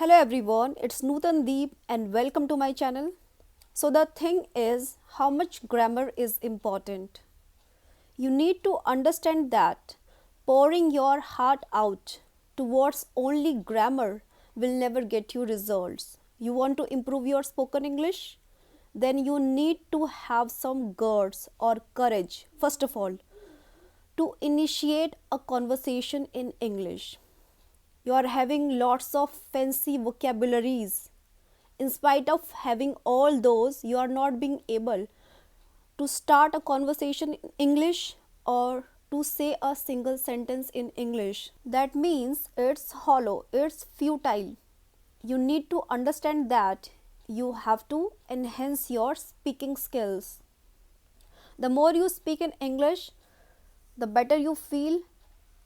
Hello everyone, it's Nutan Deep and welcome to my channel. So the thing is how much grammar is important. You need to understand that pouring your heart out towards only grammar will never get you results. You want to improve your spoken English? Then you need to have some guts or courage, first of all, to initiate a conversation in English. You are having lots of fancy vocabularies. In spite of having all those, you are not being able to start a conversation in English or to say a single sentence in English. That means it's hollow, it's futile. You need to understand that you have to enhance your speaking skills. The more you speak in English, the better you feel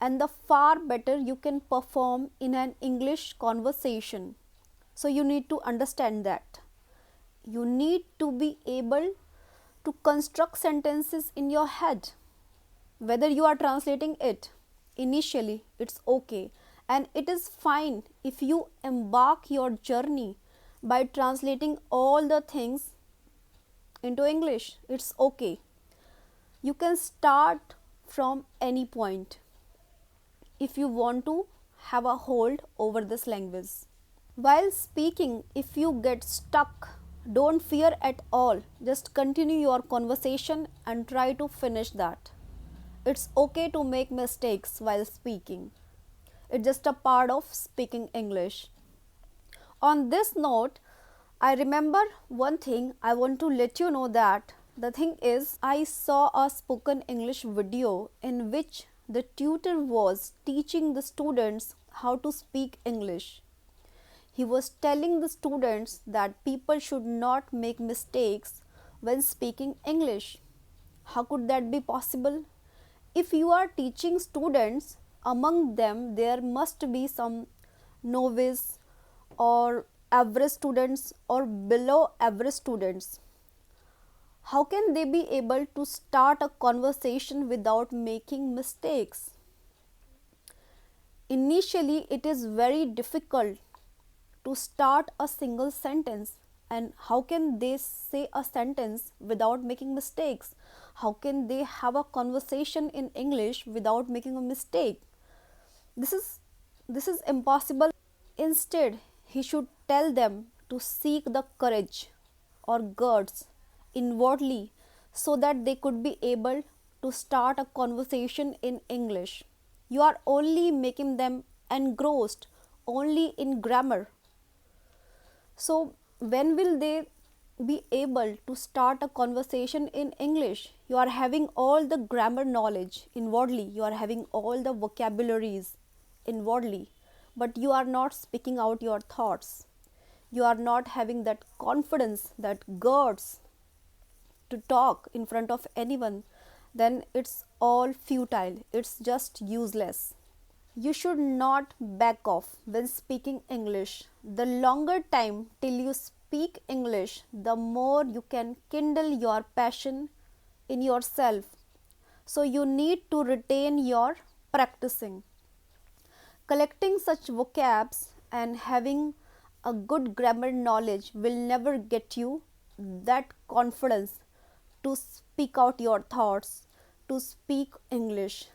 and the far better you can perform in an English conversation. So you need to understand that. You need to be able to construct sentences in your head. Whether you are translating it initially, it's okay. And it is fine if you embark your journey by translating all the things into English. It's okay. You can start from any point if you want to have a hold over this language. While speaking, if you get stuck, don't fear at all. Just continue your conversation and try to finish that. It's okay to make mistakes while speaking. It's just a part of speaking English. On this note, I remember one thing I want to let you know that the thing is, I saw a spoken English video in which the tutor was teaching the students how to speak English. He was telling the students that people should not make mistakes when speaking English. How could that be possible? If you are teaching students, among them there must be some novice or average students or below average students. How can they be able to start a conversation without making mistakes? Initially, it is very difficult to start a single sentence. And how can they say a sentence without making mistakes? How can they have a conversation in English without making a mistake? This is impossible. Instead, he should tell them to seek the courage or guts inwardly so that they could be able to start a conversation in English. You are only making them engrossed only in grammar. So, when will they be able to start a conversation in English? You are having all the grammar knowledge inwardly, you are having all the vocabularies inwardly, but you are not speaking out your thoughts. You are not having that confidence, that guts to talk in front of anyone. Then it's all futile, it's just useless. You should not back off when speaking English. The longer time till you speak English, the more you can kindle your passion in yourself. So you need to retain your practicing. Collecting such vocabs and having a good grammar knowledge will never get you that confidence to speak out your thoughts, to speak English.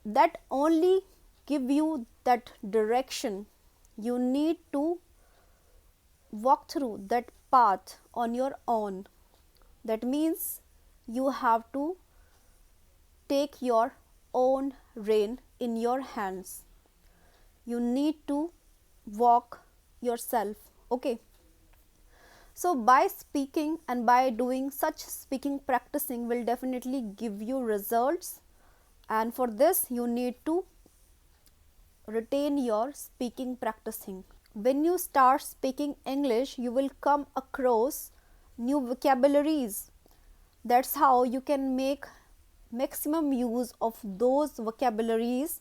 That only give you that direction. You need to walk through that path on your own. That means you have to take your own reign in your hands. You need to walk yourself. Okay. So by speaking and by doing such speaking practicing will definitely give you results, and for this you need to retain your speaking practicing. When you start speaking English, you will come across new vocabularies. That's how you can make maximum use of those vocabularies,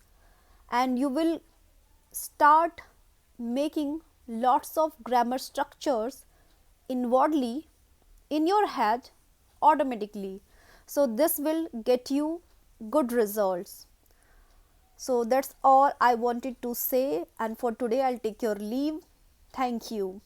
and you will start making lots of grammar structures inwardly in your head automatically. So this will get you good results. So that's all I wanted to say, and for today I'll take your leave. Thank you.